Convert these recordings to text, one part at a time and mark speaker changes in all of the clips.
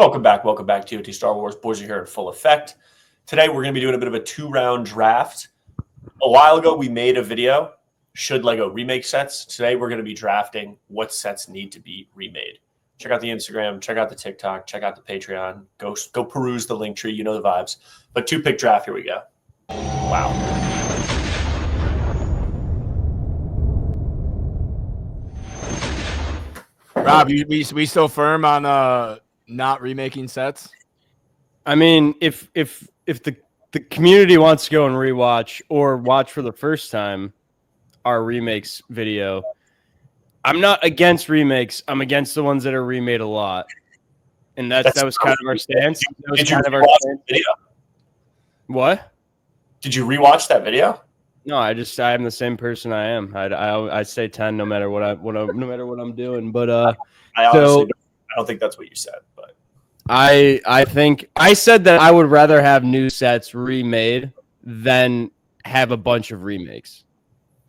Speaker 1: Welcome back to TOT Star Wars. Boys are here in full effect. Today we're going to be doing a bit of a 2-round draft. A while ago we made a video, should LEGO remake sets. Today we're going to be drafting what sets need to be remade. Check out the Instagram, check out the TikTok, check out the Patreon. Go peruse the link tree, you know the vibes. But 2-pick draft, here we go. Wow.
Speaker 2: Rob, we still firm on not remaking sets?
Speaker 3: I mean, if the community wants to go and rewatch or watch for the first time our remakes video, I'm not against remakes. I'm against the ones that are remade a lot, and that was kind of our stance.
Speaker 1: Did you rewatch the video?
Speaker 3: What?
Speaker 1: Did you rewatch that video?
Speaker 3: No, I'm the same person I am. I say 10 no matter what I'm doing. But
Speaker 1: I honestly don't think that's what you said. But
Speaker 3: I think I said that I would rather have new sets remade than have a bunch of remakes.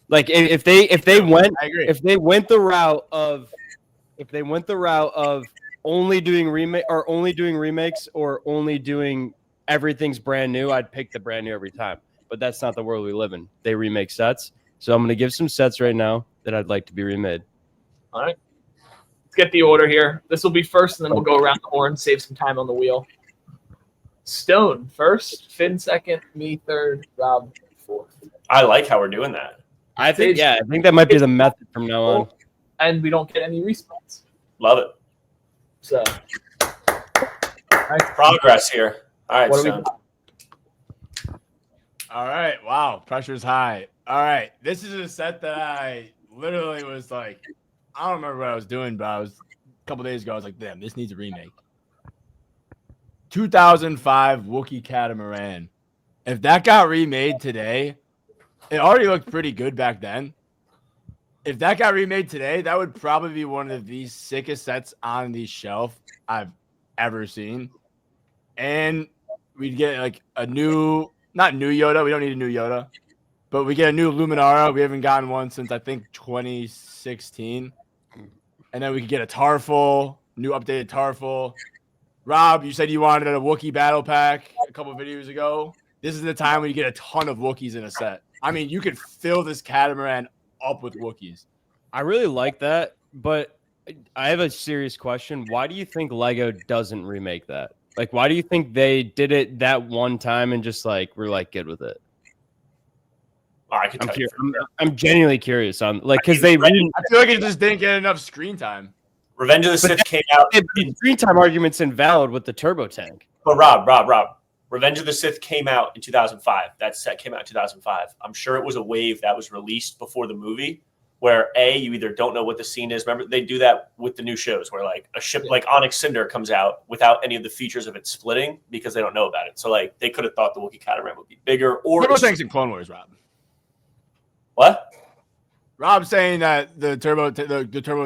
Speaker 3: Like if they went the route of only doing remakes or only doing everything's brand new, I'd pick the brand new every time. But that's not the world we live in. They remake sets. So I'm going to give some sets right now that I'd like to be remade.
Speaker 4: All right. Let's get the order here. This will be first, and then we'll go around the horn, save some time on the wheel. Stone first, Finn second, me third, Rob fourth.
Speaker 1: I like how we're doing that.
Speaker 3: I think that might be the method from now on.
Speaker 4: And we don't get any respawns.
Speaker 1: Love it.
Speaker 4: So,
Speaker 1: nice progress here. All right, Stone.
Speaker 2: All right. Wow. Pressure's high. All right. This is a set that I literally was like, I don't remember what I was doing, but a couple days ago, I was like, damn, this needs a remake. 2005 Wookiee catamaran. If that got remade today, it already looked pretty good back then. If that got remade today, that would probably be one of the sickest sets on the shelf I've ever seen. And we'd get like a new... Not new Yoda. We don't need a new Yoda. But we get a new Luminara. We haven't gotten one since, I think, 2016. And then we could get a Tarful, new updated Tarful. Rob, you said you wanted a Wookiee battle pack a couple videos ago. This is the time when you get a ton of Wookiees in a set. I mean, you could fill this catamaran up with Wookiees.
Speaker 3: I really like that, but I have a serious question. Why do you think LEGO doesn't remake that? Like, why do you think they did it that one time and just like we're like good with it? I'm genuinely curious on because I
Speaker 2: feel like it just didn't get enough screen time.
Speaker 1: Revenge of the Sith came out.
Speaker 3: The screen time argument's invalid with the turbo tank.
Speaker 1: But Rob, Revenge of the Sith came out in 2005. That set came out in 2005. I'm sure it was a wave that was released before the movie. Where you either don't know what the scene is. Remember, they do that with the new shows where like a ship like Onyx Cinder comes out without any of the features of it splitting because they don't know about it. So like they could have thought the Wookiee catamaran would be bigger or
Speaker 2: turbo tanks in Clone Wars, Rob.
Speaker 1: What?
Speaker 2: Rob's saying that the turbo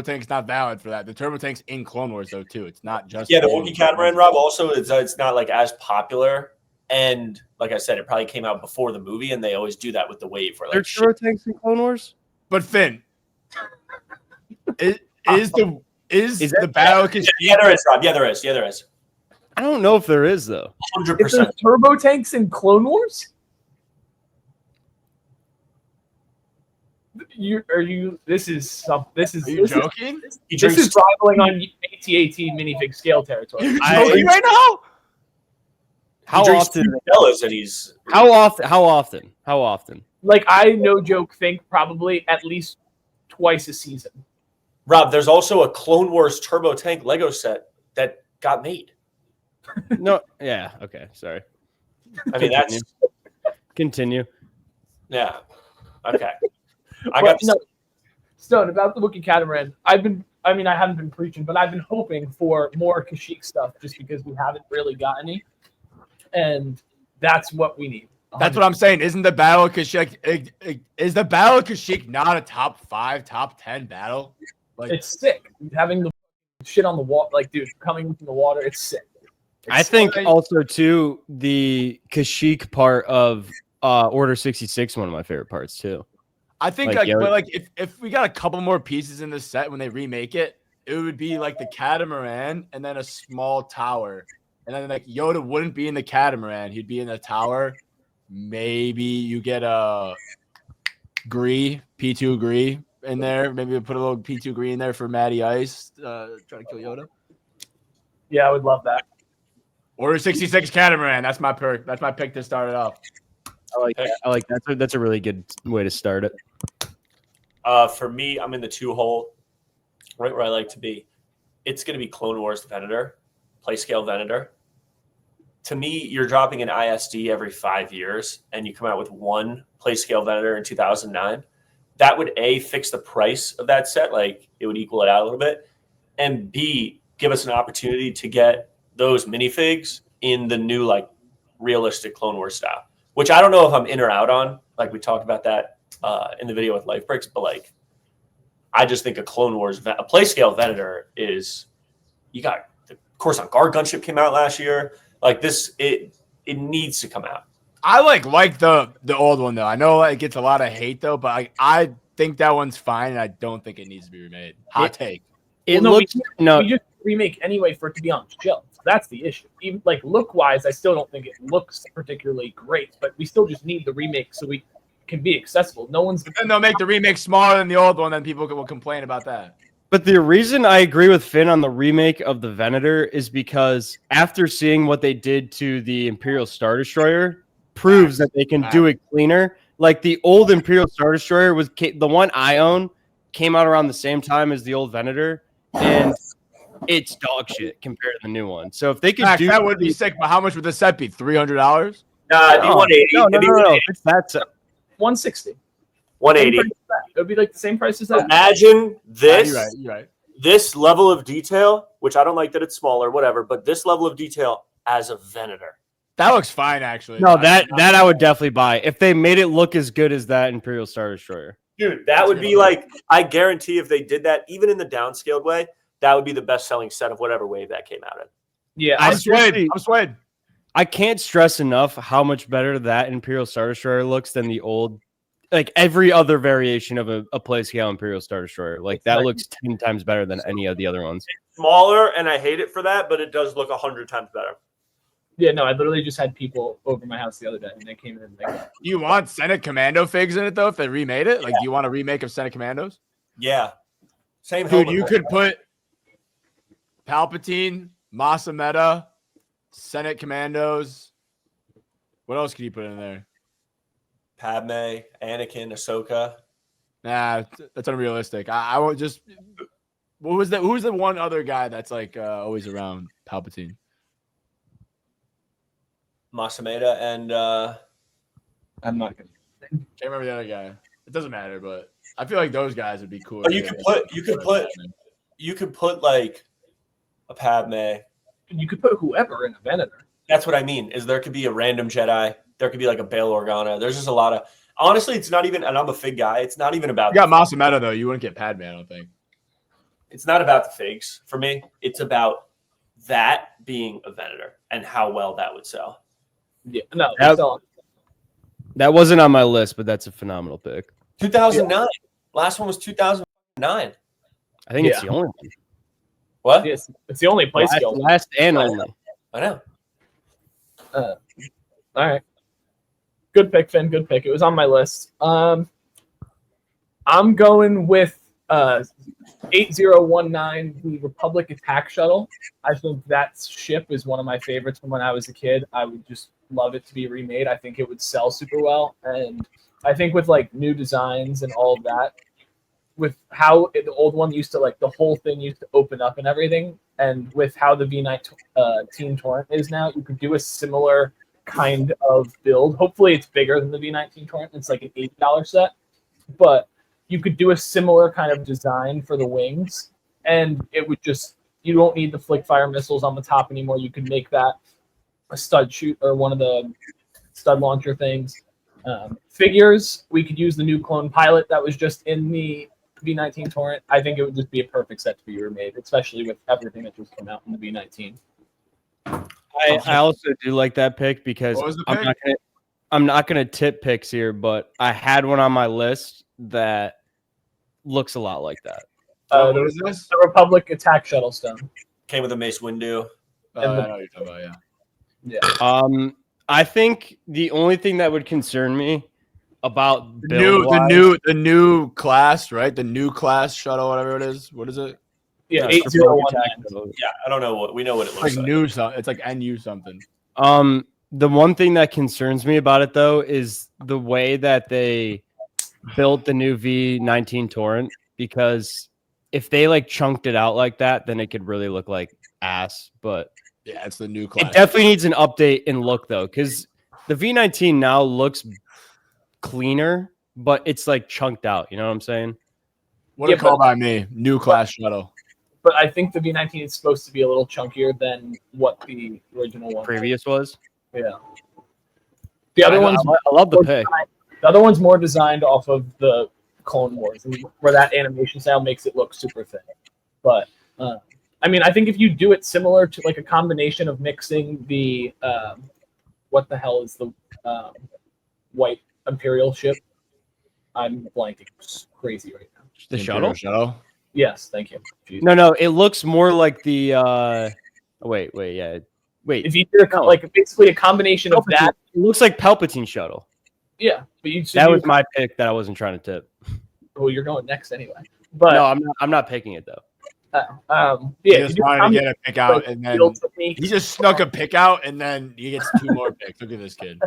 Speaker 2: tank's not valid for that. The turbo tank's in Clone Wars though too. It's not just
Speaker 1: the Wookiee catamaran, Rob. Also, it's not like as popular. And like I said, it probably came out before the movie, and they always do that with the wave. Where, like,
Speaker 3: there's turbo tanks in Clone Wars.
Speaker 2: But Finn, is the battle?
Speaker 1: Yeah, there is, Rob. Yeah, there is.
Speaker 3: I don't know if there is though.
Speaker 1: 100%.
Speaker 4: Turbo tanks in Clone Wars? Are you joking?
Speaker 2: This
Speaker 4: is rivaling on AT-AT minifig scale territory.
Speaker 2: Joking right now?
Speaker 3: How often? How often?
Speaker 4: Like, I no joke think probably at least twice a season.
Speaker 1: Rob, there's also a Clone Wars turbo tank Lego set that got made.
Speaker 3: No, yeah, okay, sorry.
Speaker 1: I mean, that's
Speaker 3: continue.
Speaker 1: Yeah, okay.
Speaker 4: Stone, about the Wookiee catamaran. I haven't been preaching, but I've been hoping for more Kashyyyk stuff just because we haven't really got any, and that's what we need.
Speaker 2: That's what I'm saying. Isn't the Battle of Kashyyyk is the Battle of Kashyyyk not a top 5, top 10 battle? Like,
Speaker 4: it's sick. Having the shit on the wall, like, dude, coming from the water, it's sick.
Speaker 3: I think also too the Kashyyyk part of Order 66, one of my favorite parts too.
Speaker 2: I think if we got a couple more pieces in this set when they remake it, it would be like the catamaran and then a small tower. And then like Yoda wouldn't be in the catamaran. He'd be in the tower. Maybe you get a P2 Gree in there. Maybe we put a little P2 Gree in there for Matty Ice. Trying to kill Yoda.
Speaker 4: Yeah, I would love that.
Speaker 2: Order 66 catamaran. That's my perk. That's my pick to start it off.
Speaker 3: I like that. That's a really good way to start it.
Speaker 1: For me, I'm in the 2-hole, right where I like to be. It's going to be Clone Wars Venator, Playscale Venator. To me, you're dropping an ISD every 5 years, and you come out with one Playscale Venator in 2009. That would A, fix the price of that set, like it would equal it out a little bit, and B, give us an opportunity to get those minifigs in the new like realistic Clone Wars style, which I don't know if I'm in or out on. Like we talked about that in the video with Life Bricks, but like I just think a Clone Wars, a Playscale Venator is, you got the Coruscant Guard gunship came out last year. Like this, it needs to come out.
Speaker 2: I like the old one though. I know it gets a lot of hate though, but I think that one's fine, and I don't think it needs to be remade. Hot take.
Speaker 3: It
Speaker 4: Well,
Speaker 3: looks
Speaker 4: we just remake anyway for it to be on shelves. That's the issue. Even like look wise, I still don't think it looks particularly great, but we still just need the remake so we can be accessible. No one's.
Speaker 2: But then they'll make the remake smaller than the old one, then people will complain about that.
Speaker 3: But the reason I agree with Finn on the remake of the Venator is because after seeing what they did to the Imperial Star Destroyer, proves that they can do it cleaner. Like the old Imperial Star Destroyer was the one I own, came out around the same time as the old Venator, and it's dog shit compared to the new one. So if they could do
Speaker 2: that, would be sick. But how much would the set be? $300?
Speaker 1: Nah, it'd be 180.
Speaker 3: No. That's
Speaker 4: 160.
Speaker 1: 180.
Speaker 4: It would be like the same price as that.
Speaker 1: Imagine this.
Speaker 2: You're right.
Speaker 1: This level of detail, which I don't like that it's smaller, whatever, but this level of detail as a Venator.
Speaker 2: That looks fine, actually.
Speaker 3: no, that I would definitely buy if they made it look as good as that Imperial Star Destroyer.
Speaker 1: Dude, that would be like, I guarantee if they did that, even in the downscaled way, that would be the best-selling set of whatever wave that came out in.
Speaker 4: Yeah,
Speaker 2: I'm swayed.
Speaker 3: I can't stress enough how much better that Imperial Star Destroyer looks than the old, like every other variation of a Playscale Imperial Star Destroyer. Like that looks 10 times better than any of the other ones.
Speaker 1: Smaller, and I hate it for that, but it does look 100 times better.
Speaker 4: Yeah, no, I literally just had people over my house the other day, and they came in and they go,
Speaker 2: You want Senate Commando figs in it though? If they remade it, like, do you want a remake of Senate Commandos?
Speaker 1: Yeah, same.
Speaker 2: Dude, you could put Palpatine, Masameta, Senate Commandos. What else could you put in there?
Speaker 1: Padme, Anakin, Ahsoka.
Speaker 2: Nah, that's unrealistic. I would just. What was that? Who's the one other guy that's like always around Palpatine?
Speaker 1: Masameda and
Speaker 4: I'm not gonna.
Speaker 2: Can't remember the other guy. It doesn't matter, but I feel like those guys would be cool.
Speaker 1: But you could put like a Padme.
Speaker 4: You could put whoever in a Venator.
Speaker 1: That's what I mean. Is there could be a random Jedi. There could be like a Bail Organa. There's just a lot of. Honestly, it's not even. And I'm a fig guy. It's not even about.
Speaker 2: You got Masameta though. You wouldn't get Padme, I don't think.
Speaker 1: It's not about the figs for me. It's about that being a Venator and how well that would sell.
Speaker 4: Yeah, no,
Speaker 3: that wasn't on my list, but that's a phenomenal pick.
Speaker 1: 2009. Yeah. Last one was 2009.
Speaker 3: I think it's the only one.
Speaker 1: What?
Speaker 4: Yes, it's the only place.
Speaker 3: Last and only.
Speaker 1: I know.
Speaker 4: All right. Good pick, Finn. Good pick. It was on my list. I'm going with 8019, the Republic Attack Shuttle. I think that ship is one of my favorites from when I was a kid. I would just love it to be remade. I think it would sell super well. And I think with like new designs and all of that, with how the old one used to, like the whole thing used to open up and everything, and with how the V19 Torrent is now, you could do a similar kind of build. Hopefully it's bigger than the V19 Torrent. It's like an $80 set, but you could do a similar kind of design for the wings, and it would just, you don't need the flick fire missiles on the top anymore. You could make that a stud shoot or one of the stud launcher things. Figures, we could use the new clone pilot that was just in the V19 Torrent. I think it would just be a perfect set to be remade, especially with everything that just came out in the V19.
Speaker 3: I also do like that pick because I'm not gonna tip picks here, but I had one on my list that looks a lot like that.
Speaker 2: What is this?
Speaker 4: The Republic attack shuttle stone.
Speaker 1: Came with a Mace Windu.
Speaker 2: Oh,
Speaker 4: And
Speaker 2: I know what you're talking about. Yeah.
Speaker 4: Yeah.
Speaker 3: I think the only thing that would concern me about
Speaker 2: The new class, right? The new class shuttle, whatever it is. What is it?
Speaker 4: Yeah.
Speaker 3: No,
Speaker 4: 8019.
Speaker 1: Yeah, I don't know we know what it
Speaker 2: It's
Speaker 1: looks
Speaker 2: like
Speaker 1: like.
Speaker 2: new something. It's like NU something.
Speaker 3: The one thing that concerns me about it though is the way that they built the new V19 Torrent, because if they like chunked it out like that, then it could really look like ass. But
Speaker 2: Yeah, it's the new class.
Speaker 3: it definitely needs an update in look though, because the V19 now looks cleaner, but it's like chunked out. You know what I'm saying?
Speaker 2: What a call by me. New class shuttle.
Speaker 4: But I think the V19 is supposed to be a little chunkier than what the original one
Speaker 3: Previous was.
Speaker 4: Yeah. The other one's
Speaker 3: I love the pick.
Speaker 4: The other one's more designed off of the Clone Wars, where that animation style makes it look super thin. But I mean, I think if you do it similar to like a combination of mixing the what the hell is the white Imperial ship? I'm blanking. It's crazy right now.
Speaker 3: The
Speaker 2: Imperial
Speaker 3: shuttle.
Speaker 4: Yes, thank you. Jeez.
Speaker 3: No, it looks more like the. Wait, yeah. Wait,
Speaker 4: If you did like basically a combination of that,
Speaker 3: it looks like Palpatine shuttle.
Speaker 4: yeah. But you
Speaker 3: That was my pick that I wasn't trying to tip.
Speaker 4: well, you're going next anyway. But
Speaker 3: No, I'm not picking it though.
Speaker 4: yeah,
Speaker 2: He
Speaker 4: if
Speaker 2: just
Speaker 4: you do
Speaker 2: wanted to get a pick out,
Speaker 4: like,
Speaker 2: and then
Speaker 4: field technique,
Speaker 2: he just snuck a pick out, and then he gets 2 more picks. Look at this kid.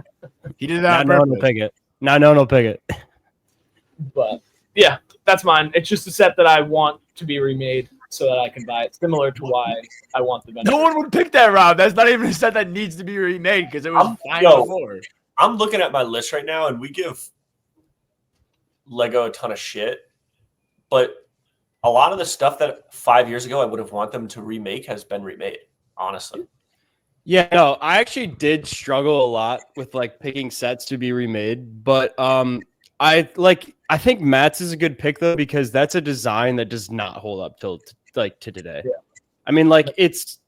Speaker 2: He did that.
Speaker 3: No one will pick it. No one will pick it.
Speaker 4: but yeah, that's mine. It's just a set that I want to be remade so that I can buy it. Similar to why I want the Venator.
Speaker 2: No one would pick that round. That's not even a set that needs to be remade because it was fine before.
Speaker 1: I'm looking at my list right now, and we give Lego a ton of shit, but a lot of the stuff that 5 years ago I would have want them to remake has been remade, honestly.
Speaker 3: Yeah, no, I actually did struggle a lot with like picking sets to be remade, but I think Matt's is a good pick though, because that's a design that does not hold up to today.
Speaker 4: Yeah.
Speaker 3: I mean, like it's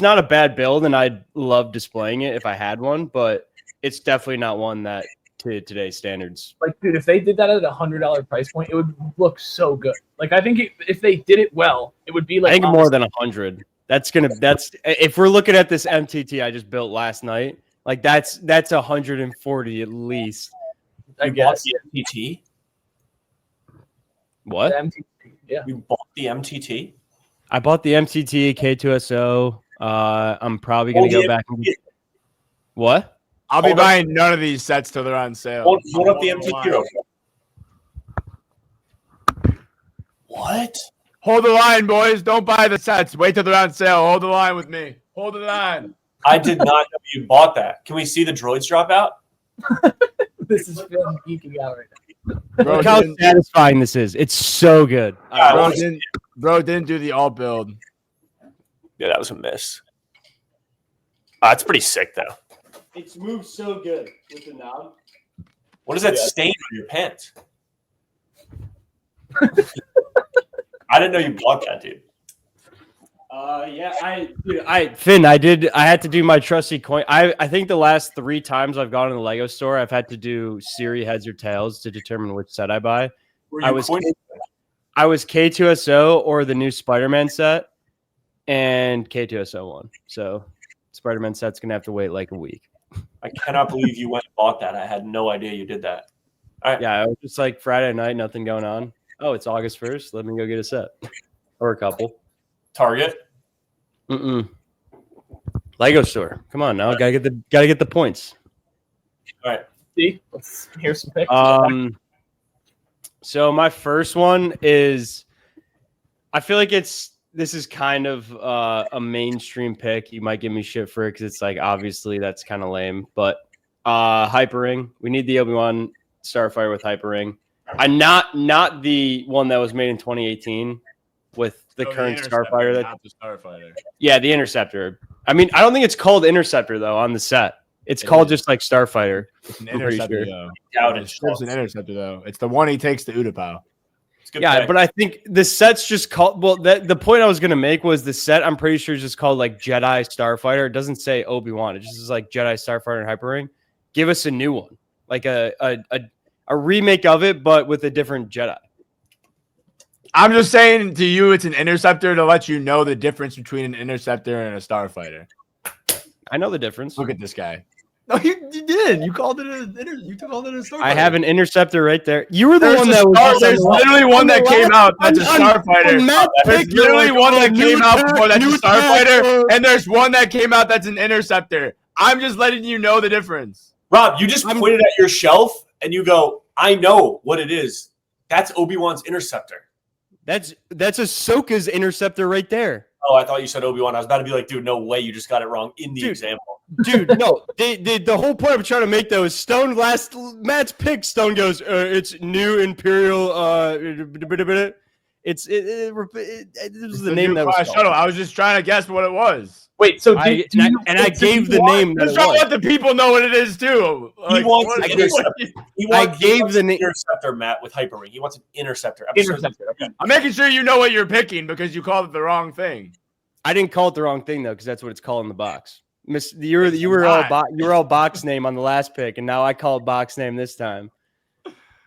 Speaker 3: not a bad build, and I'd love displaying it if I had one, but it's definitely not one that to today's standards.
Speaker 4: Like, dude, if they did that at $100 price point, it would look so good. Like, I think if they did it well, it would be like
Speaker 3: I think more than 100. That's if we're looking at this MTT I just built last night, like that's 140 at least.
Speaker 4: I guess.
Speaker 1: The MTT?
Speaker 3: What?
Speaker 4: The MTT, yeah.
Speaker 1: You bought the MTT?
Speaker 3: I bought the MTT K2SO. I'm probably gonna go back and what?
Speaker 2: I'll be buying none of these sets till they're on sale.
Speaker 1: Hold up the MTT real quick. What?
Speaker 2: Hold the line, boys. Don't buy the sets. Wait till they're on sale. Hold the line with me. Hold the line.
Speaker 1: I did not know you bought that. Can we see the droids drop out?
Speaker 4: This is Phil geeking out right now.
Speaker 2: Bro,
Speaker 3: Look how satisfying this is. It's so good.
Speaker 2: Bro didn't do the all build.
Speaker 1: Yeah, that was a miss. That's pretty sick, though.
Speaker 3: It's moved so good with the knob.
Speaker 1: What is that stain on your pants? I didn't know you bought that, dude.
Speaker 3: Finn, I had to do my trusty coin. I think the last 3 times I've gone to the Lego store, I've had to do Siri heads or tails to determine which set I buy. I was K2SO or the new Spider-Man set, and K2SO won. So Spider-Man set's gonna have to wait like a week.
Speaker 1: I cannot believe you went and bought that. I had no idea you did that. All right.
Speaker 3: Yeah, it was just like Friday night, nothing going on. Oh, it's August 1st. Let me go get a set or a couple.
Speaker 1: Target.
Speaker 3: Lego store. Come on now, gotta get the points.
Speaker 1: All right.
Speaker 4: See, let's hear some picks.
Speaker 3: So my first one is, I feel like this is kind of a mainstream pick. You might give me shit for it because it's like obviously that's kind of lame, but Hyperring. We need the Obi-Wan Starfighter with Hyperring. Not the one that was made in 2018 with the current Starfighter.
Speaker 2: Not the Starfighter.
Speaker 3: Yeah, the Interceptor. I mean, I don't think it's called Interceptor though on the set. It's called just like Starfighter.
Speaker 2: It's an Interceptor though.
Speaker 1: It's
Speaker 2: an Interceptor though. It's the one he takes to Utapau.
Speaker 3: Yeah,
Speaker 1: pick.
Speaker 3: but I think the set's just called. Well, the point I was gonna make was the set. I'm pretty sure is just called like Jedi Starfighter. It doesn't say Obi-Wan. It just is like Jedi Starfighter and Hyperring. Give us a new one, like a remake of it, but with a different Jedi.
Speaker 2: I'm just saying to you, it's an interceptor to let you know the difference between an interceptor and a starfighter.
Speaker 3: I know the difference.
Speaker 2: Look at this guy. No, you did. You called it a starfighter.
Speaker 3: I have an interceptor right there. You were the
Speaker 2: There's
Speaker 3: one
Speaker 2: a
Speaker 3: that was.
Speaker 2: star, there's literally one that came out that's a starfighter. There's literally one that came out before that's a starfighter, and there's one that came out that's an interceptor. I'm just letting you know the difference.
Speaker 1: Rob, you just pointed at your shelf and you go, I know what it is. That's Obi-Wan's interceptor.
Speaker 3: That's Ahsoka's interceptor right there.
Speaker 1: Oh, I thought you said Obi-Wan. I was about to be like, dude, no way. You just got it wrong in the example.
Speaker 3: Dude, no. The whole point I'm trying to make, though, is Stone Matt's pick. Stone goes, it's new Imperial. This is the name that was
Speaker 2: Shuttle. I was just trying to guess what it was.
Speaker 4: Wait, so
Speaker 3: I gave the name.
Speaker 2: Just trying to let the people know what it is too.
Speaker 1: He wants an interceptor. He wants
Speaker 3: the
Speaker 1: an interceptor, Matt, with hyperring. He wants an interceptor.
Speaker 4: Interceptor. Okay.
Speaker 2: I'm making sure you know what you're picking because you called it the wrong thing.
Speaker 3: I didn't call it the wrong thing though, because that's what it's called in the box. You were all box name on the last pick, and now I call it box name this time.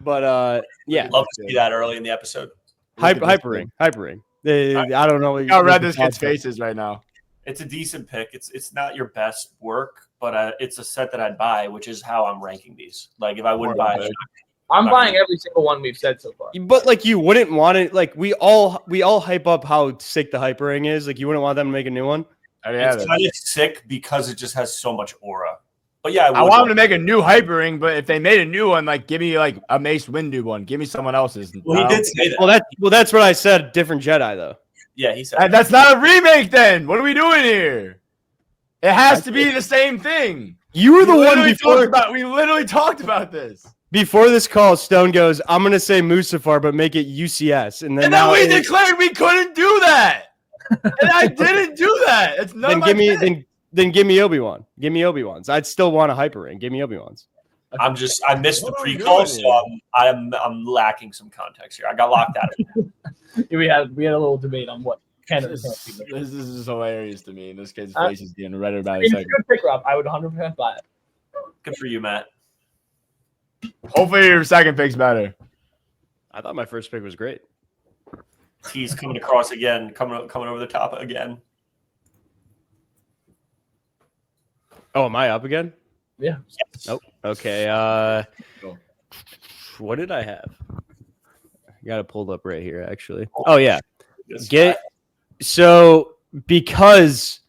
Speaker 3: But yeah,
Speaker 1: love to see that early in the episode.
Speaker 3: Hyperring. I don't know.
Speaker 2: I read this kid's faces right now.
Speaker 1: It's a decent pick. It's not your best work, but it's a set that I'd buy, which is how I'm ranking these. Like if I wouldn't buy it,
Speaker 4: I'm buying every single one we've said so far.
Speaker 3: But like you wouldn't want it. Like we all hype up how sick the hyperring is. Like you wouldn't want them to make a new one.
Speaker 1: It's kind of sick because it just has so much aura. But yeah,
Speaker 2: I want them to make a new hyperring. But if they made a new one, like give me like a Mace Windu one. Give me someone else's.
Speaker 1: Well, he did say that.
Speaker 3: Well, that's what I said. Different Jedi though.
Speaker 1: Yeah, he said
Speaker 2: that's not a remake. Then what are we doing here? It has to be the same thing.
Speaker 3: You were the one before.
Speaker 2: We literally talked about this.
Speaker 3: Before this call, Stone goes, I'm going to say Mustafar, but make it UCS. And then
Speaker 2: we declared we couldn't do that. And I didn't do that. It's not
Speaker 3: then give me Obi-Wan. Give me Obi-Wan's. I'd still want a hyperring. Give me Obi-Wan's.
Speaker 1: I missed the pre-call, so I'm lacking some context here. I got locked out of it.
Speaker 4: We had a little debate on what canon
Speaker 2: this is hilarious to me. And this kid's face is getting redder about
Speaker 4: it. It's a good pick, Rob. I would 100% buy it.
Speaker 1: Good for you, Matt.
Speaker 2: Hopefully your second pick's better.
Speaker 3: I thought my first pick was great.
Speaker 1: He's coming across again, coming over the top again.
Speaker 3: Oh, am I up again?
Speaker 4: Yeah.
Speaker 1: Yes.
Speaker 3: Nope. Okay. What did I have? I got it pulled up right here, actually. Oh yeah. So because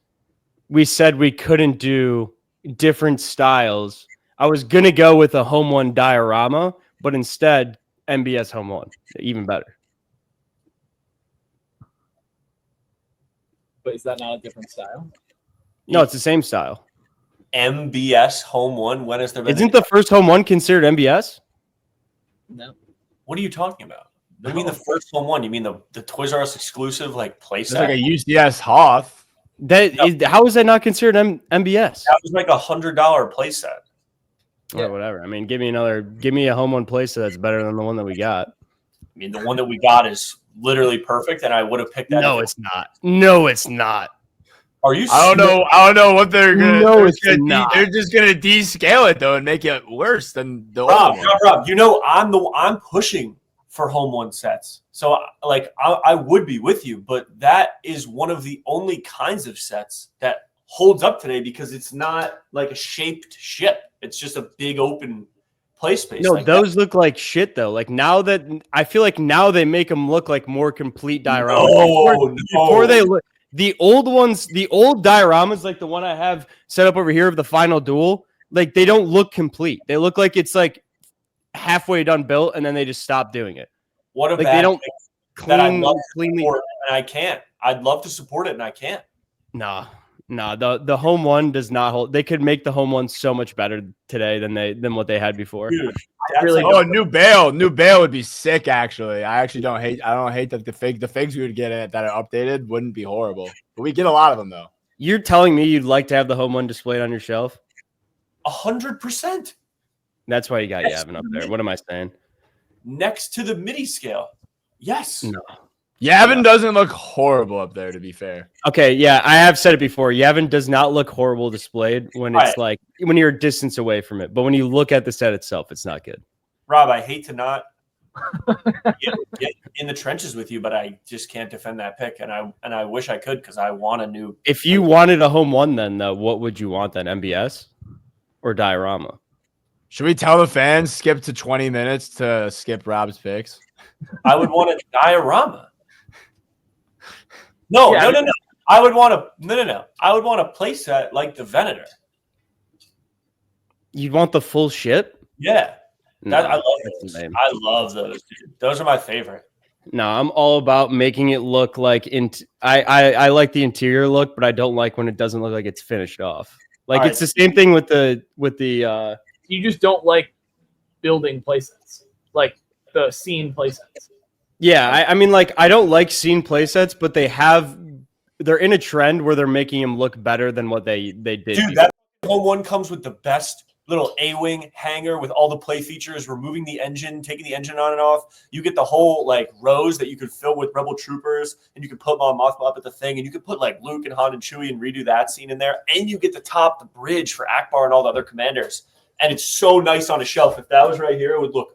Speaker 3: we said we couldn't do different styles, I was gonna go with a home one diorama, but instead MBS home one, even better.
Speaker 4: But is that not a different style?
Speaker 3: No, it's the same style.
Speaker 1: MBS home one. When is there?
Speaker 3: Isn't the first home one considered MBS?
Speaker 4: No.
Speaker 1: What are you talking about? You mean the first home one? You mean the Toys R Us exclusive like playset?
Speaker 2: It's like a UCS Hoth.
Speaker 3: How is that not considered MBS?
Speaker 1: That was like $100 playset.
Speaker 3: Or whatever. I mean, give me a home one playset that's better than the one that we got.
Speaker 1: I mean, the one that we got is literally perfect, and I would have picked that.
Speaker 3: No, it's not. No, it's not.
Speaker 1: Are you?
Speaker 2: I don't know what they're gonna.
Speaker 3: No,
Speaker 2: they're just gonna descale it though and make it worse than the
Speaker 1: Rob.
Speaker 2: old one.
Speaker 1: Rob, you know I'm pushing for home one sets, so like I would be with you, but that is one of the only kinds of sets that holds up today because it's not like a shaped ship. It's just a big open play space.
Speaker 3: No,
Speaker 1: like
Speaker 3: those look like shit though. Like now that I feel like now they make them look like more complete dioramas. Before they look. The old ones, the old dioramas, like the one I have set up over here of the final duel, like they don't look complete. They look like it's like halfway done built, and then they just stop doing it.
Speaker 1: What a
Speaker 3: like
Speaker 1: bad
Speaker 3: they don't
Speaker 1: cleanly. And I can't. I'd love to support it, and I can't.
Speaker 3: Nah. The home one does not hold. They could make the home one so much better today than what they had before.
Speaker 1: Dude,
Speaker 2: new bail would be sick. Actually, I don't hate that the figs we would get that are updated wouldn't be horrible. But we get a lot of them though.
Speaker 3: You're telling me you'd like to have the home one displayed on your shelf?
Speaker 1: 100%.
Speaker 3: That's why you got Yavin up there. What am I saying?
Speaker 1: Next to the midi scale. Yes.
Speaker 3: No.
Speaker 2: Yavin doesn't look horrible up there, to be fair.
Speaker 3: Okay, yeah, I have said it before. Yavin does not look horrible displayed when it's like when you're a distance away from it. But when you look at the set itself, it's not good.
Speaker 1: Rob, I hate to not get in the trenches with you, but I just can't defend that pick, and I wish I could because I want a new.
Speaker 3: If you wanted a home one, then though, what would you want then? MBS or diorama?
Speaker 2: Should we tell the fans skip to 20 minutes to skip Rob's picks?
Speaker 1: I would want a diorama. No. I would want no. I would want a playset like the Venator.
Speaker 3: You'd want the full ship?
Speaker 1: Yeah.
Speaker 3: No,
Speaker 1: I love
Speaker 3: that's
Speaker 1: those.
Speaker 3: lame.
Speaker 1: I love those, dude. Those are my favorite.
Speaker 3: No, I'm all about making it look like I like the interior look, but I don't like when it doesn't look like it's finished off. Like
Speaker 1: All
Speaker 3: it's the same thing with the
Speaker 4: You just don't like building playsets, like the scene playsets.
Speaker 3: yeah, I mean like I don't like scene playsets, but they're in a trend where they're making them look better than what they did.
Speaker 1: Dude,
Speaker 3: before.
Speaker 1: that home one comes with the best little A-wing hanger with all the play features, removing the engine, taking the engine on and off. You get the whole like rows that you could fill with Rebel troopers, and you could put Mon Mothma up at the thing, and you could put like Luke and Han and Chewie and redo that scene in there, and you get the bridge for Akbar and all the other commanders. And it's so nice on a shelf. If that was right here, it would look.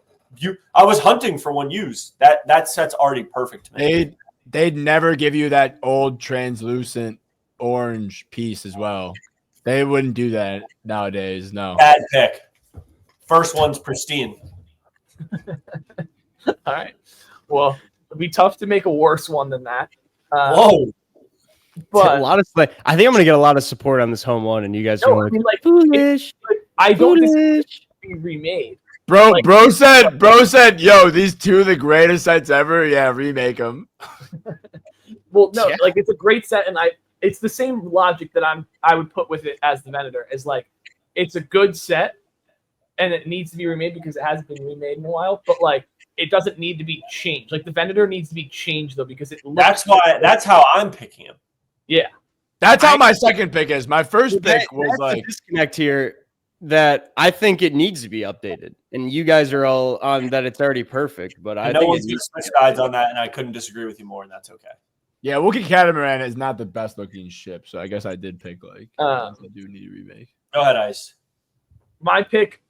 Speaker 1: I was hunting for one used. That set's already perfect to me.
Speaker 2: They'd never give you that old translucent orange piece as well. They wouldn't do that nowadays. No.
Speaker 1: Bad pick. First one's pristine.
Speaker 4: All right. Well, it'd be tough to make a worse one than that.
Speaker 1: Whoa.
Speaker 4: But
Speaker 3: a lot of I think I'm gonna get a lot of support on this home one, and you guys
Speaker 4: no,
Speaker 3: are
Speaker 4: I mean, like,
Speaker 3: foolish.
Speaker 4: I don't disagree
Speaker 3: Foolish.
Speaker 4: to be remade.
Speaker 2: Bro,
Speaker 4: Like-
Speaker 2: bro said, yo, these two are the greatest sets ever. Yeah, remake them.
Speaker 4: Well, no,
Speaker 3: Yeah.
Speaker 4: like it's a great set, and it's the same logic that I would put with it as the Venator. Is like it's a good set, and it needs to be remade because it hasn't been remade in a while. But like it doesn't need to be changed. Like the Venator needs to be changed though because it looks.
Speaker 1: That's how I'm picking him.
Speaker 4: Yeah.
Speaker 2: That's how my second pick is. My first pick was
Speaker 3: That's
Speaker 2: like
Speaker 3: the disconnect here that I think it needs to be updated, and you guys are all on that it's already perfect. But I
Speaker 1: No
Speaker 3: think
Speaker 1: one's
Speaker 3: it
Speaker 1: going to
Speaker 3: needs
Speaker 1: switch sides on that, and I couldn't disagree with you more, and that's okay.
Speaker 2: yeah, Wookiee Catamaran is not the best looking ship, so I guess I did pick like I do need a remake.
Speaker 1: Go ahead, Ice.
Speaker 4: My pick.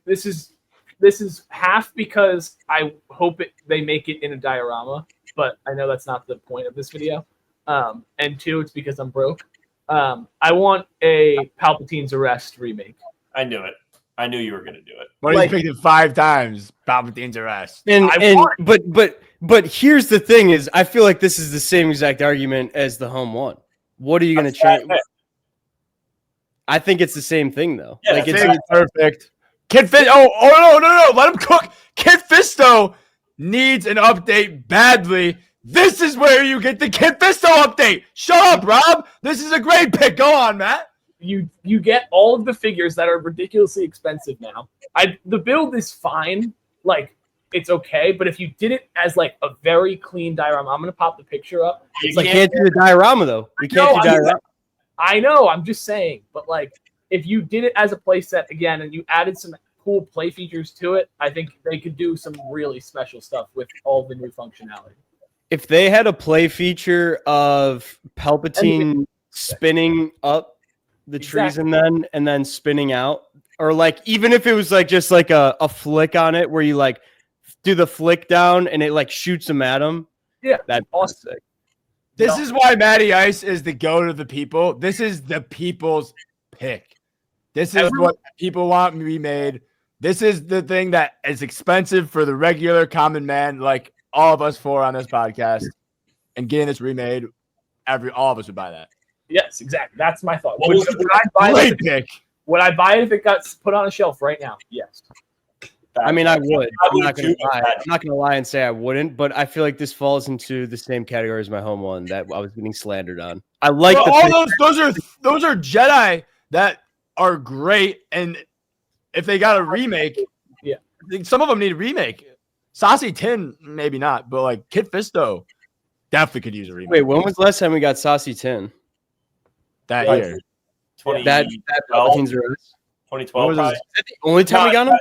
Speaker 4: This is half because I hope they make it in a diorama, but I know that's not the point of this video. And two, it's because I'm broke. I want a Palpatine's Arrest remake.
Speaker 1: I knew it. I knew you were going to do it.
Speaker 2: But
Speaker 4: Like-
Speaker 2: he's picked it 5 times. Palpatine's Arrest.
Speaker 3: But here's the thing: is I feel like this is the same exact argument as the home one. What are you going to change? I think it's the same thing though.
Speaker 1: Yeah,
Speaker 3: like
Speaker 1: that's
Speaker 3: it's
Speaker 1: it.
Speaker 2: Perfect. Kid Fisto. Oh no! Let him cook. Kid Fisto needs an update badly. This is where you get the Kid Fisto update. Shut up, Rob. This is a great pick. Go on, Matt.
Speaker 4: You get all of the figures that are ridiculously expensive now. The build is fine, like it's okay, but if you did it as like a very clean diorama, I'm gonna pop the picture up.
Speaker 1: You
Speaker 3: like can't do the diorama though. We can't do diorama.
Speaker 4: I know, I'm just saying, but like if you did it as a playset again and you added some cool play features to it, I think they could do some really special stuff with all the new functionality.
Speaker 3: If they had a play feature of Palpatine spinning up the trees and then spinning out, or like even if it was like just like a flick on it where you like do the flick down and it like shoots them at him.
Speaker 4: Yeah,
Speaker 3: that's
Speaker 4: awesome.
Speaker 3: sick.
Speaker 2: This is why Matty Ice is the goat of the people. This is the people's pick. This is what people want remade. This is the thing that is expensive for the regular common man, like all of us four on this podcast. And getting this remade, all of us would buy that.
Speaker 4: Yes, exactly. That's my thought.
Speaker 1: What
Speaker 4: Would,
Speaker 1: was the
Speaker 4: would I buy
Speaker 2: Great
Speaker 4: it?
Speaker 2: pick.
Speaker 4: Would I buy it if it got put on a shelf right now? Yes.
Speaker 3: I mean, I would. I'm not
Speaker 1: too,
Speaker 3: gonna lie. I'm not gonna lie and say I wouldn't, but I feel like this falls into the same category as my home one that I was getting slandered on. I like
Speaker 2: Well,
Speaker 3: the
Speaker 2: all those are Jedi that are great, and if they got a remake,
Speaker 4: Yeah.
Speaker 2: some of them need a remake. Saucy Tin, maybe not, but like Kid Fisto definitely could use a remake.
Speaker 3: Wait, when was the last time we got Saucy Tin?
Speaker 2: that
Speaker 1: Like,
Speaker 2: year.
Speaker 1: 2012,
Speaker 3: That Palpatine's Arrest?
Speaker 1: 2012
Speaker 2: What was
Speaker 1: probably.
Speaker 3: Is that the only time we got him?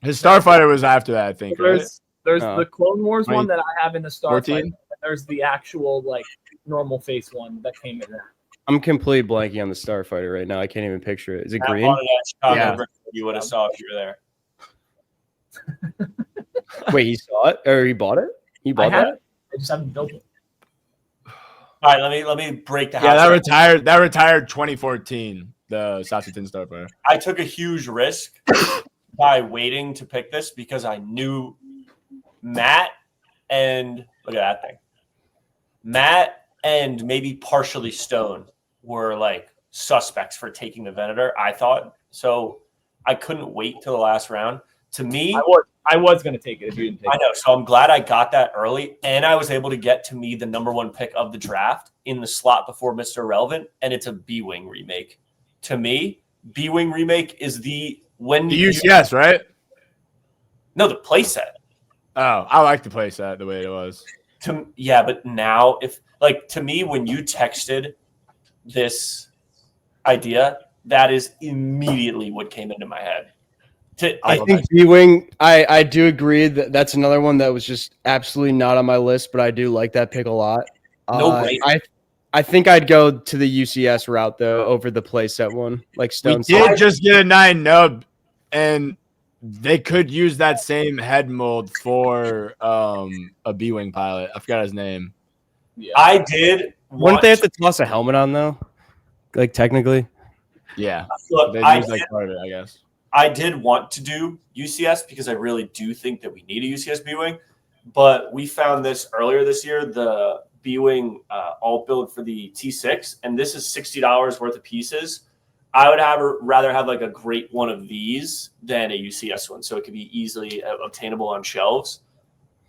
Speaker 2: His Starfighter was after that, I think. Right?
Speaker 4: There's
Speaker 3: Oh.
Speaker 4: the Clone Wars
Speaker 2: 20
Speaker 4: one that I have in the Starfighter.
Speaker 2: 14?
Speaker 4: And there's the actual like normal face one that came in there.
Speaker 3: I'm completely blanking on the Starfighter right now. I can't even picture it. Is it
Speaker 1: Matt
Speaker 3: green?
Speaker 1: wanted that Chicago
Speaker 2: Yeah.
Speaker 1: brick you would have saw if you were there.
Speaker 3: Wait, he saw it or he bought it? He
Speaker 4: I
Speaker 3: bought
Speaker 4: have
Speaker 3: that?
Speaker 4: it. I just haven't built it.
Speaker 1: All right, let me break the house.
Speaker 2: Yeah, that
Speaker 1: down.
Speaker 2: retired. That retired 2014. The Saskatoon Starfighter.
Speaker 1: I took a huge risk by waiting to pick this because I knew Matt and look at that thing. Matt and maybe partially Stone were like suspects for taking the Venator, I thought. So I couldn't wait till the last round. To me,
Speaker 4: I was going to take it if you didn't take
Speaker 1: I know. So I'm glad I got that early, and I was able to get to me the #1 pick of the draft in the slot before Mr. Irrelevant, and it's a B-Wing remake. To me, B-Wing remake is the
Speaker 2: UCS, right?
Speaker 1: No, the playset.
Speaker 2: Oh, I like the playset the way it was.
Speaker 1: Yeah, but now to me, when you texted this idea, that is immediately what came into my head.
Speaker 3: I think B-Wing, I do agree that that's another one that was just absolutely not on my list, but I do like that pick a lot. I think I'd go to the UCS route though over the playset one, like Stone.
Speaker 2: We did just get a 9 nub, and they could use that same head mold for a B-Wing pilot. I forgot his name.
Speaker 4: Yeah.
Speaker 1: I did.
Speaker 3: Wouldn't they have to toss a helmet on though? Like technically,
Speaker 2: Yeah,
Speaker 1: Look,
Speaker 2: they use like part of it, I guess.
Speaker 1: I did want to do UCS because I really do think that we need a UCS B-Wing, but we found this earlier this year, the B-Wing alt build for the T6, and this is $60 worth of pieces. I would rather have like a great one of these than a UCS one, so it could be easily obtainable on shelves.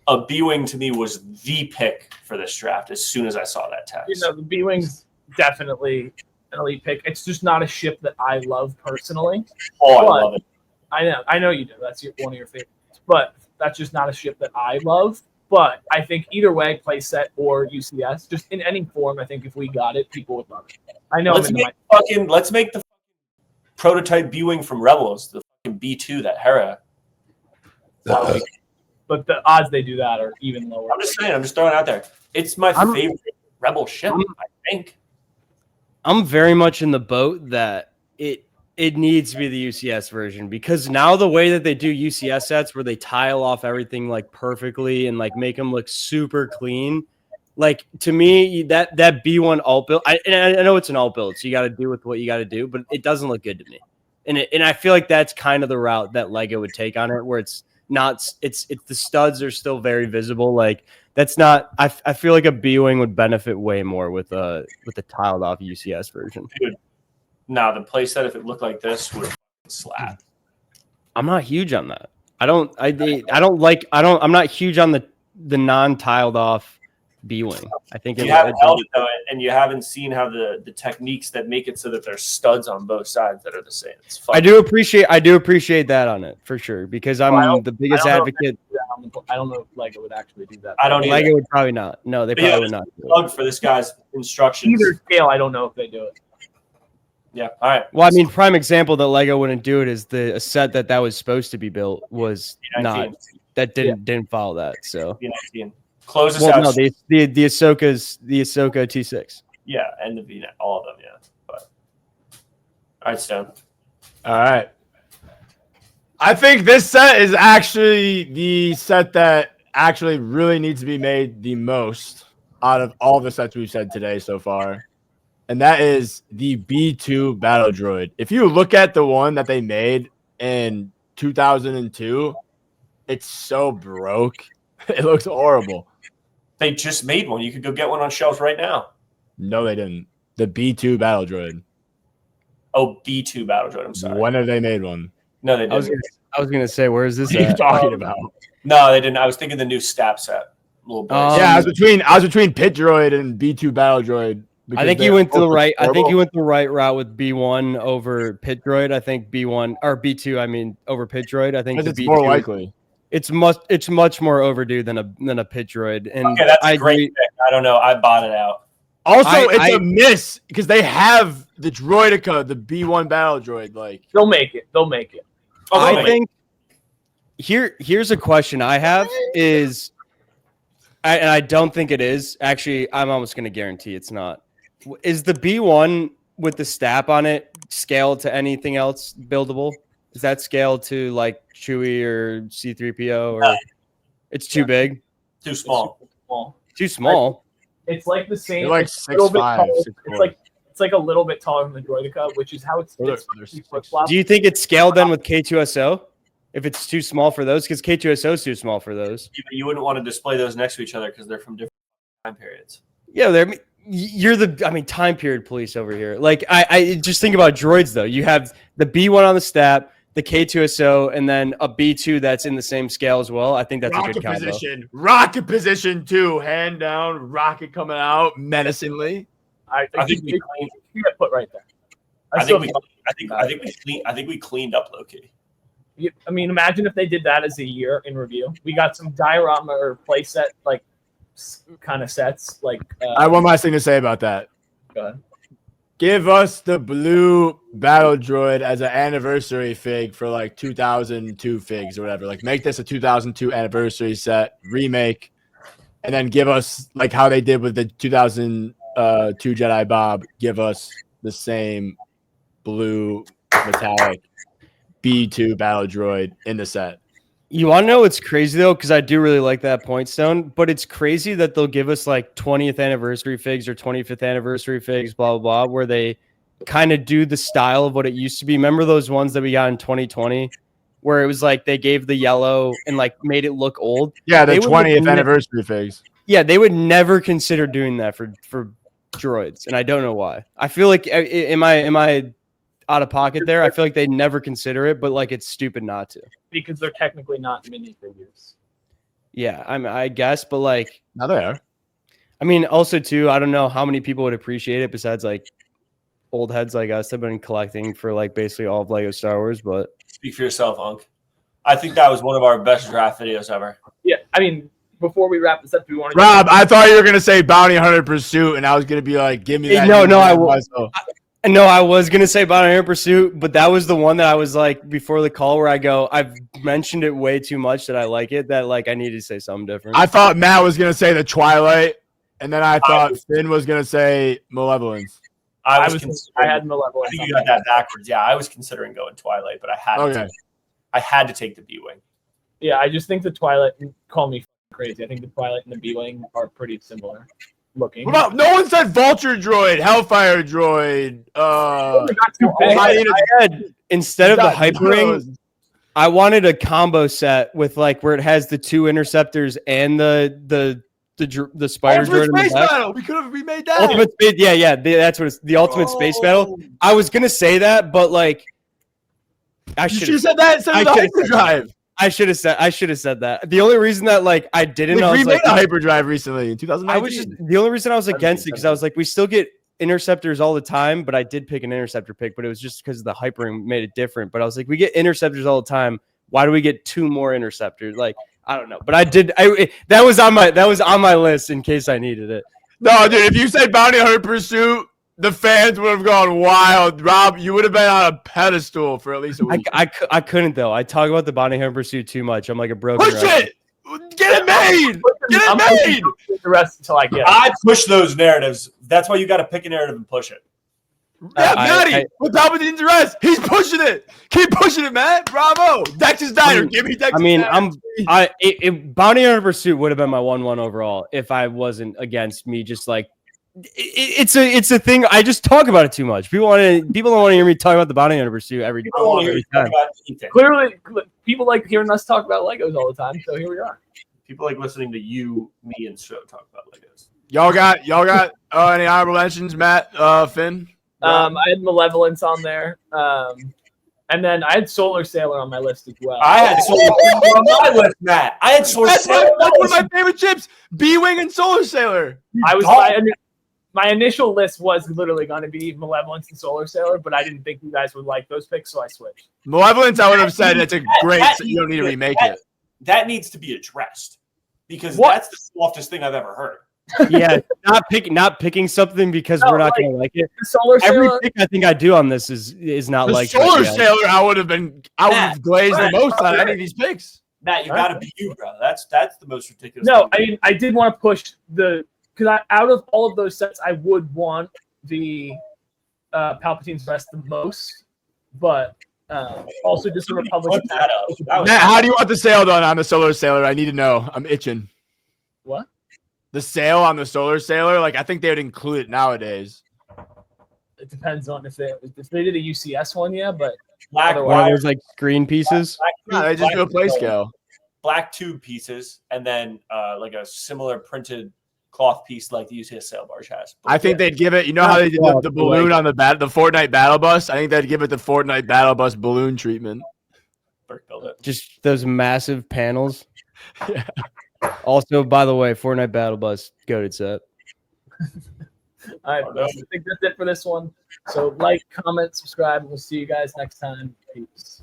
Speaker 1: A B-Wing to me was the pick for this draft as soon as I saw that text.
Speaker 4: The B-Wing's definitely an elite pick. It's just not a ship that I love personally.
Speaker 1: Oh, I love it.
Speaker 4: I know you do. That's one of your favorites. But that's just not a ship that I love. But I think either way, playset or UCS, just in any form, I think if we got it, people would love it. I know.
Speaker 1: Let's make the prototype B-Wing from Rebels, the fucking B2 that Hera.
Speaker 4: But the odds they do that are even lower.
Speaker 1: I'm just saying. I'm just throwing it out there. It's my favorite Rebel ship. I think.
Speaker 3: I'm very much in the boat that it needs to be the UCS version, because now the way that they do UCS sets where they tile off everything like perfectly and like make them look super clean, like to me that B1 alt build, I know it's an alt build, so you got to do with what you got to do, but it doesn't look good to me, and I feel like that's kind of the route that Lego would take on it, where it's not it's the studs are still very visible, like. That's not. I feel like a B-Wing would benefit way more with the tiled off UCS version.
Speaker 1: Dude, now the playset, if it looked like this, would slap.
Speaker 3: I'm not huge on that. I'm not huge on the non-tiled off B-Wing. I think
Speaker 1: you haven't held it though, and you haven't seen how the techniques that make it so that there's studs on both sides that are the same. It's fun.
Speaker 3: I do appreciate that on it for sure, because I'm the biggest advocate.
Speaker 4: I don't know if Lego would actually do that.
Speaker 1: I don't either.
Speaker 3: Lego would probably not. No, they probably would not.
Speaker 1: Plug for this guy's instructions.
Speaker 4: Either scale, I don't know if they do it.
Speaker 1: Yeah. All right.
Speaker 3: Well, I mean, prime example that Lego wouldn't do it is a set that was supposed to be built was not. That didn't follow that. So.
Speaker 1: Close us out.
Speaker 3: No, the Ahsoka T6.
Speaker 1: Yeah, and the V-Net, all of them. Yeah. But all right, Stone.
Speaker 2: All right. I think this set is actually the set that actually really needs to be made the most out of all the sets we've said today so far. And that is the B2 Battle Droid. If you look at the one that they made in 2002, it's so broke. It looks horrible.
Speaker 1: They just made one. You could go get one on shelves right now.
Speaker 2: No, they didn't. The B2 Battle Droid.
Speaker 1: Oh, B2 Battle Droid. I'm sorry.
Speaker 2: When have they made one?
Speaker 1: No, they didn't.
Speaker 3: I was gonna say, where is this?
Speaker 2: What are you talking about?
Speaker 1: No, they didn't. I was thinking the new Stab set. Little boy.
Speaker 2: Yeah, I was between Pit Droid and B2 Battle Droid.
Speaker 3: I think you went the right route with B1 over Pit Droid. I think B1 or B2. I mean, over Pit Droid. I think
Speaker 2: it's
Speaker 3: B2,
Speaker 2: more likely.
Speaker 3: It's much more overdue than a Pit Droid. And
Speaker 1: okay, that's a great pick. I don't know. I bought it out.
Speaker 2: Also, it's a miss because they have the Droidica, the B1 Battle Droid. Like
Speaker 4: they'll make it.
Speaker 1: Oh,
Speaker 3: I think here's a question I have is, and I don't think it is. Actually, I'm almost going to guarantee it's not. Is the B1 with the stab on it scaled to anything else buildable? Is that scaled to like Chewie or C-3PO? Or It's too big.
Speaker 1: Too small.
Speaker 4: Small.
Speaker 3: Too small.
Speaker 4: It's like the same.
Speaker 2: They're like
Speaker 4: it's a little bit
Speaker 2: 6'5",
Speaker 4: taller.
Speaker 2: 6'4".
Speaker 4: It's like a little bit taller than the Droidica, which is how it's flip-flop.
Speaker 3: Do you think it's scaled then with K2SO? If it's too small for those, because K2SO is too small for those.
Speaker 1: You wouldn't want to display those next to each other because they're from different time periods.
Speaker 3: Yeah, you're the time period police over here. Like I just think about droids though. You have the B1 on the stat, the K2SO, and then a B2 that's in the same scale as well. I think that's a good combo.
Speaker 2: Rocket position too. Hand down, rocket coming out menacingly.
Speaker 1: I think we
Speaker 4: get put right there.
Speaker 1: I think we cleaned up low key.
Speaker 4: I mean, imagine if they did that as a year in review. We got some diorama or playset like kind of sets. Like
Speaker 2: I have one last thing to say about that.
Speaker 4: Go ahead.
Speaker 2: Give us the blue battle droid as an anniversary fig for like 2002 figs or whatever. Like make this a 2002 anniversary set remake, and then give us like how they did with the 2002 Jedi Bob. Give us the same blue metallic B2 battle droid in the set.
Speaker 3: You want to know what's crazy though? Because I do really like that point stone, but it's crazy that they'll give us like 20th anniversary figs or 25th anniversary figs, blah, blah, blah, where they kind of do the style of what it used to be. Remember those ones that we got in 2020 where it was like they gave the yellow and like made it look old?
Speaker 2: Yeah, the 20th anniversary figs.
Speaker 3: Yeah, they would never consider doing that for droids, and I don't know why. I feel like am I out of pocket there? I feel like they never consider it, but like it's stupid not to.
Speaker 4: Because they're technically not minifigures.
Speaker 3: Yeah, I guess, but like
Speaker 2: now they are.
Speaker 3: I mean, also too, I don't know how many people would appreciate it besides like old heads like us that have been collecting for like basically all of Lego Star Wars. But
Speaker 1: speak for yourself, Unc. I think that was one of our best draft videos ever.
Speaker 4: Yeah, I mean, before we wrap this up, do we want to?
Speaker 2: Rob, I thought you were gonna say Bounty Hunter Pursuit, and I was gonna be like, "Give me that."
Speaker 3: No, I was gonna say Bounty Hunter Pursuit, but that was the one that I was like before the call where I go, I've mentioned it way too much that I like it, that like I needed to say something different.
Speaker 2: I thought Matt was gonna say the Twilight, and then I thought Finn was gonna say Malevolence.
Speaker 4: I had Malevolence.
Speaker 1: I think you got that backwards. Yeah, I was considering going Twilight, but I had to take the B-Wing.
Speaker 4: Yeah, I just think the Twilight, call me crazy, I think the Twilight and the B-Wing are pretty similar looking.
Speaker 2: What about, no one said Vulture Droid, Hellfire Droid.
Speaker 3: Instead of the Hypering, I wanted a combo set with like where it has the two interceptors and the spider droid in the back.
Speaker 2: Battle. We could have remade that.
Speaker 3: Ultimate Space, yeah, that's what it's the Ultimate Space Battle. I was gonna say that, but like I should have said
Speaker 2: that instead of the hyperdrive.
Speaker 3: I should have said that. The only reason that like I didn't,
Speaker 2: we
Speaker 3: I was
Speaker 2: remade
Speaker 3: like
Speaker 2: a hyperdrive recently in 2019.
Speaker 3: I was just the only reason I was against it because I was like, we still get interceptors all the time, but I did pick an interceptor pick, but it was just because the hypering made it different. But I was like, we get interceptors all the time. Why do we get two more interceptors? Like, I don't know, but I did. That was on my list in case I needed it.
Speaker 2: No, dude, if you said Bounty Hunter Pursuit, the fans would have gone wild. Rob, you would have been on a pedestal for at least a week.
Speaker 3: I couldn't though. I talk about the Bounty Hunter Pursuit too much. I'm like a broken.
Speaker 2: Push it. Get it made. Get it made.
Speaker 4: The rest until I get it.
Speaker 1: I push those narratives. That's why you got to pick a narrative and push it.
Speaker 2: Yeah, Matty, with Palpatine's arrest, he's pushing it. Keep pushing it, man. Bravo. Dex's Diner. Give me Dex's
Speaker 3: Diner. Bounty Hunter Pursuit would have been my 1-1 overall if I wasn't against me just like it's a thing. I just talk about it too much. People don't want to hear me talk about the Bounty Hunter Pursuit every time.
Speaker 4: Clearly, people like hearing us talk about Legos all the time. So here we are.
Speaker 1: People like listening to you, me, and Show talk about Legos.
Speaker 2: Y'all got any honorable mentions, Matt, Finn?
Speaker 4: I had Malevolence on there. And then I had Solar Sailor on my list as well.
Speaker 1: I had Solar Sailor on my list, Matt. I had Solar Sailor.
Speaker 2: That's one of my favorite chips. B-Wing and Solar Sailor.
Speaker 4: My initial list was literally going to be Malevolence and Solar Sailor, but I didn't think you guys would like those picks, so I switched.
Speaker 2: Malevolence, I would have said it's a great. You don't need to remake it.
Speaker 1: That needs to be addressed because that's the softest thing I've ever heard.
Speaker 3: Yeah, not picking something because we're not going to like it. Every pick I think I do on this is not like
Speaker 2: Solar Sailor. I would have glazed the most on any of these picks.
Speaker 1: Matt, you got to be you, bro. That's the most ridiculous.
Speaker 4: No, I did want to push because out of all of those sets, I would want the Palpatine's Rest the most, but Also, just a Republic
Speaker 1: Put that up. That was-
Speaker 2: Matt, how do you want the sail done on the Solar Sailor? I need to know. I'm itching.
Speaker 4: What?
Speaker 2: The sail on the Solar Sailor, like I think they would include it nowadays.
Speaker 4: It depends on if they did a UCS one, yeah, but
Speaker 1: black
Speaker 3: One of
Speaker 1: wire,
Speaker 3: those like screen pieces.
Speaker 2: No, they just do a play scale.
Speaker 1: black tube pieces, and then like a similar printed cloth piece like the UCS sail barge has.
Speaker 2: I think they'd give it. You know how they did the balloon on the Fortnite battle bus? I think they'd give it the Fortnite battle bus balloon treatment.
Speaker 1: Burke built it.
Speaker 3: Just those massive panels.
Speaker 2: Yeah.
Speaker 3: Also, by the way, Fortnite Battle Bus goated set.
Speaker 4: All right, I think that's it for this one. So like, comment, subscribe, and we'll see you guys next time. Peace.